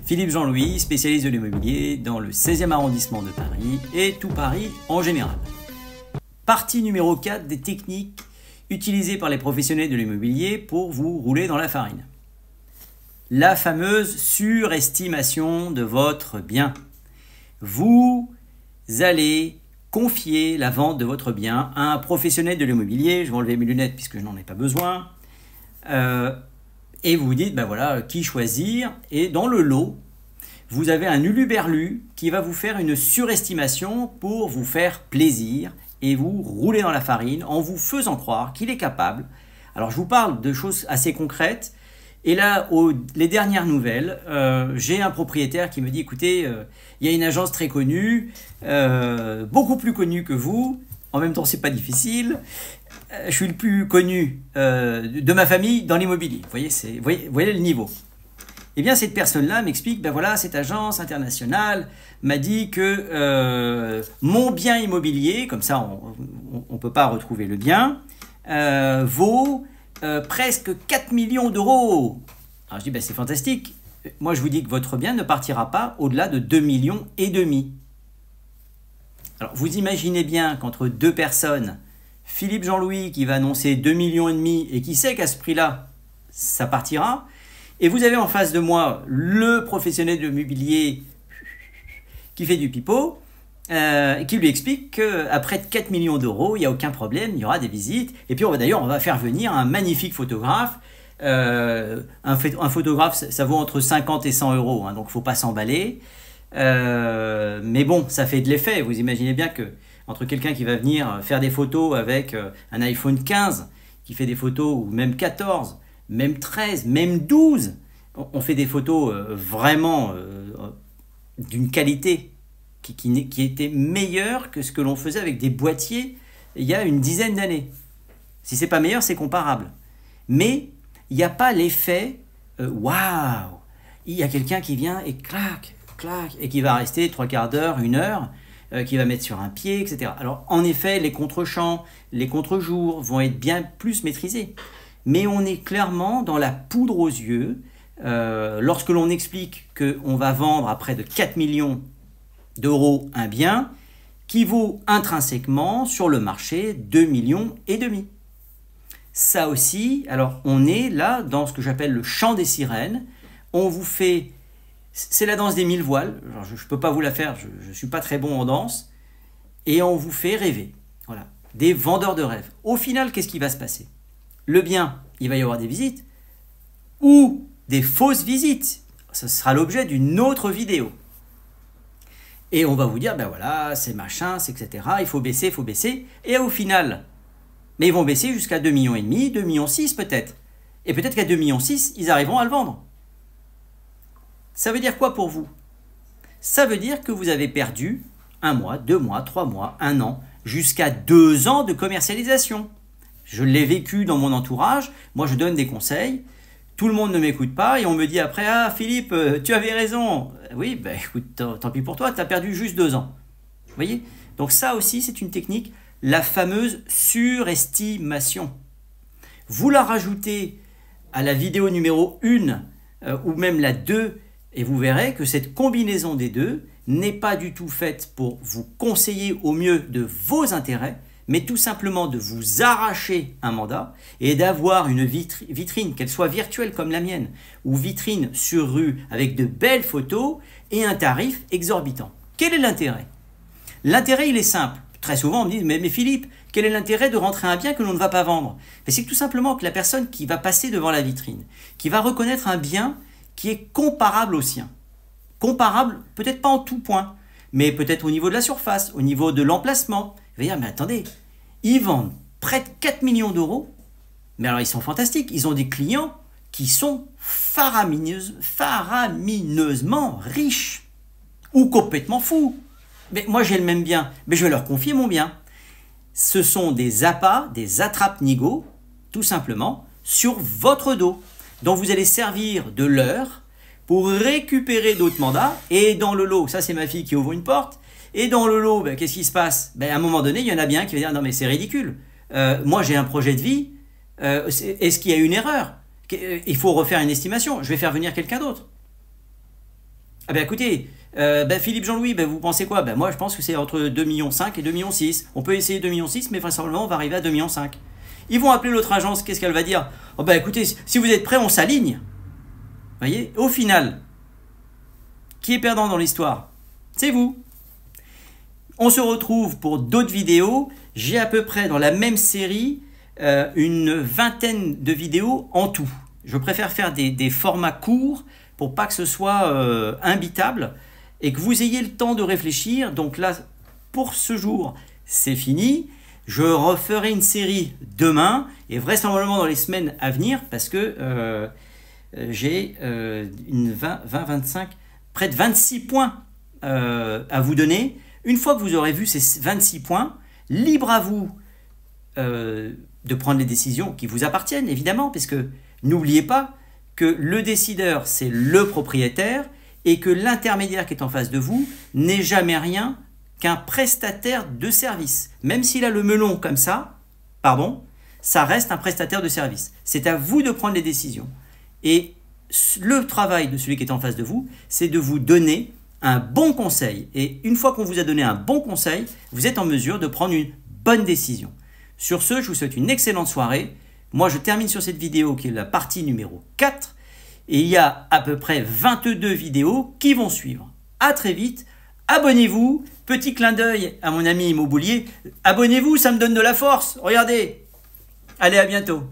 Philippe Jean-Louis, spécialiste de l'immobilier dans le 16e arrondissement de Paris et tout Paris en général. Partie numéro 4 des techniques utilisées par les professionnels de l'immobilier pour vous rouler dans la farine. La fameuse surestimation de votre bien. Vous allez confier la vente de votre bien à un professionnel de l'immobilier. Je vais enlever mes lunettes puisque je n'en ai pas besoin. Et vous vous dites, ben voilà, qui choisir? Et dans le lot, vous avez un uluberlu qui va vous faire une surestimation pour vous faire plaisir et vous rouler dans la farine en vous faisant croire qu'il est capable. Alors je vous parle de choses assez concrètes. Et là, les dernières nouvelles, j'ai un propriétaire qui me dit, écoutez, il y a une agence très connue, beaucoup plus connue que vous. En même temps, c'est pas difficile. Je suis le plus connu de ma famille dans l'immobilier. Vous voyez le niveau. Eh bien, cette personne-là m'explique, ben voilà, cette agence internationale m'a dit que mon bien immobilier, comme ça on ne peut pas retrouver le bien, vaut presque 4 millions d'euros. Alors je dis, ben c'est fantastique. Moi, je vous dis que votre bien ne partira pas au-delà de 2,5 millions. Alors, vous imaginez bien qu'entre deux personnes, Philippe Jean-Louis qui va annoncer 2,5 millions et qui sait qu'à ce prix-là, ça partira, et vous avez en face de moi le professionnel de l'immobilier qui fait du pipeau, qui lui explique qu'à près de 4 millions d'euros, il n'y a aucun problème, il y aura des visites, et puis d'ailleurs, on va faire venir un magnifique photographe. Un photographe, ça vaut entre 50 et 100 euros, hein, donc il ne faut pas s'emballer. Mais bon, ça fait de l'effet. Vous imaginez bien que entre quelqu'un qui va venir faire des photos avec un iPhone 15, qui fait des photos, ou même 14, même 13, même 12, on fait des photos vraiment d'une qualité qui était meilleure que ce que l'on faisait avec des boîtiers il y a une dizaine d'années. Si c'est pas meilleur, c'est comparable. Mais il n'y a pas l'effet waouh, il y a quelqu'un qui vient et clac, et qui va rester 3/4 d'heure, 1 heure, qui va mettre sur un pied, etc. Alors, en effet, les contre-champs, les contre-jours vont être bien plus maîtrisés. Mais on est clairement dans la poudre aux yeux lorsque l'on explique qu'on va vendre à près de 4 millions d'euros un bien qui vaut intrinsèquement sur le marché 2,5 millions. Ça aussi, alors on est là dans ce que j'appelle le chant des sirènes. On vous fait... C'est la danse des 1000 voiles, je ne peux pas vous la faire, je ne suis pas très bon en danse, et on vous fait rêver. Voilà, des vendeurs de rêves. Au final, qu'est-ce qui va se passer? Le bien, il va y avoir des visites, ou des fausses visites. Ce sera l'objet d'une autre vidéo. Et on va vous dire, ben voilà, c'est machin, c'est etc., il faut baisser, et au final, mais ils vont baisser jusqu'à 2,5 millions, 2,6 millions peut-être. Et peut-être qu'à 2,6 millions, ils arriveront à le vendre. Ça veut dire quoi pour vous? Ça veut dire que vous avez perdu 1 mois, 2 mois, 3 mois, 1 an, jusqu'à 2 ans de commercialisation. Je l'ai vécu dans mon entourage, moi je donne des conseils, tout le monde ne m'écoute pas et on me dit après « Ah Philippe, tu avais raison !» Oui, ben écoute, tant pis pour toi, tu as perdu juste 2 ans. Vous voyez? Donc ça aussi c'est une technique, la fameuse surestimation. Vous la rajoutez à la vidéo numéro 1 ou même la 2, et vous verrez que cette combinaison des deux n'est pas du tout faite pour vous conseiller au mieux de vos intérêts, mais tout simplement de vous arracher un mandat et d'avoir une vitrine, qu'elle soit virtuelle comme la mienne, ou vitrine sur rue avec de belles photos et un tarif exorbitant. Quel est l'intérêt? L'intérêt, il est simple. Très souvent, on me dit, mais Philippe, quel est l'intérêt de rentrer un bien que l'on ne va pas vendre? C'est tout simplement que la personne qui va passer devant la vitrine, qui va reconnaître un bien qui est comparable au sien. Comparable, peut-être pas en tout point, mais peut-être au niveau de la surface, au niveau de l'emplacement. Il va dire, mais attendez, ils vendent près de 4 millions d'euros, mais alors ils sont fantastiques, ils ont des clients qui sont faramineusement riches, ou complètement fous. Mais moi j'ai le même bien, mais je vais leur confier mon bien. Ce sont des appâts, des attrape-nigauds, tout simplement, sur votre dos, dont vous allez servir de leurre pour récupérer d'autres mandats. Et dans le lot, ça c'est ma fille qui ouvre une porte, et dans le lot, ben, qu'est-ce qui se passe? Ben, à un moment donné, il y en a bien qui va dire « Non mais c'est ridicule, moi j'ai un projet de vie, est-ce qu'il y a une erreur? Il faut refaire une estimation, je vais faire venir quelqu'un d'autre. » Ah ben écoutez, Philippe Jean-Louis, vous pensez quoi? Moi je pense que c'est entre 2,5 millions et 2,6 millions. On peut essayer 2,6 millions, mais vraisemblablement on va arriver à 2,5 millions. Ils vont appeler l'autre agence, qu'est-ce qu'elle va dire? Oh écoutez, si vous êtes prêts, on s'aligne. Vous voyez? Au final, qui est perdant dans l'histoire? C'est vous. On se retrouve pour d'autres vidéos. J'ai à peu près dans la même série une vingtaine de vidéos en tout. Je préfère faire des formats courts pour pas que ce soit imbitable et que vous ayez le temps de réfléchir. Donc là, pour ce jour, c'est fini. Je referai une série demain et vraisemblablement dans les semaines à venir parce que j'ai 25, près de 26 points à vous donner. Une fois que vous aurez vu ces 26 points, libre à vous de prendre les décisions qui vous appartiennent, évidemment, parce que n'oubliez pas que le décideur, c'est le propriétaire et que l'intermédiaire qui est en face de vous n'est jamais rien qu'un prestataire de service. Même s'il a le melon comme ça, ça reste un prestataire de service. C'est à vous de prendre les décisions. Et le travail de celui qui est en face de vous, c'est de vous donner un bon conseil. Et une fois qu'on vous a donné un bon conseil, vous êtes en mesure de prendre une bonne décision. Sur ce, je vous souhaite une excellente soirée. Moi, je termine sur cette vidéo qui est la partie numéro 4. Et il y a à peu près 22 vidéos qui vont suivre. À très vite. Abonnez-vous. Petit clin d'œil à mon ami immobilier. Abonnez-vous, ça me donne de la force. Regardez. Allez, à bientôt.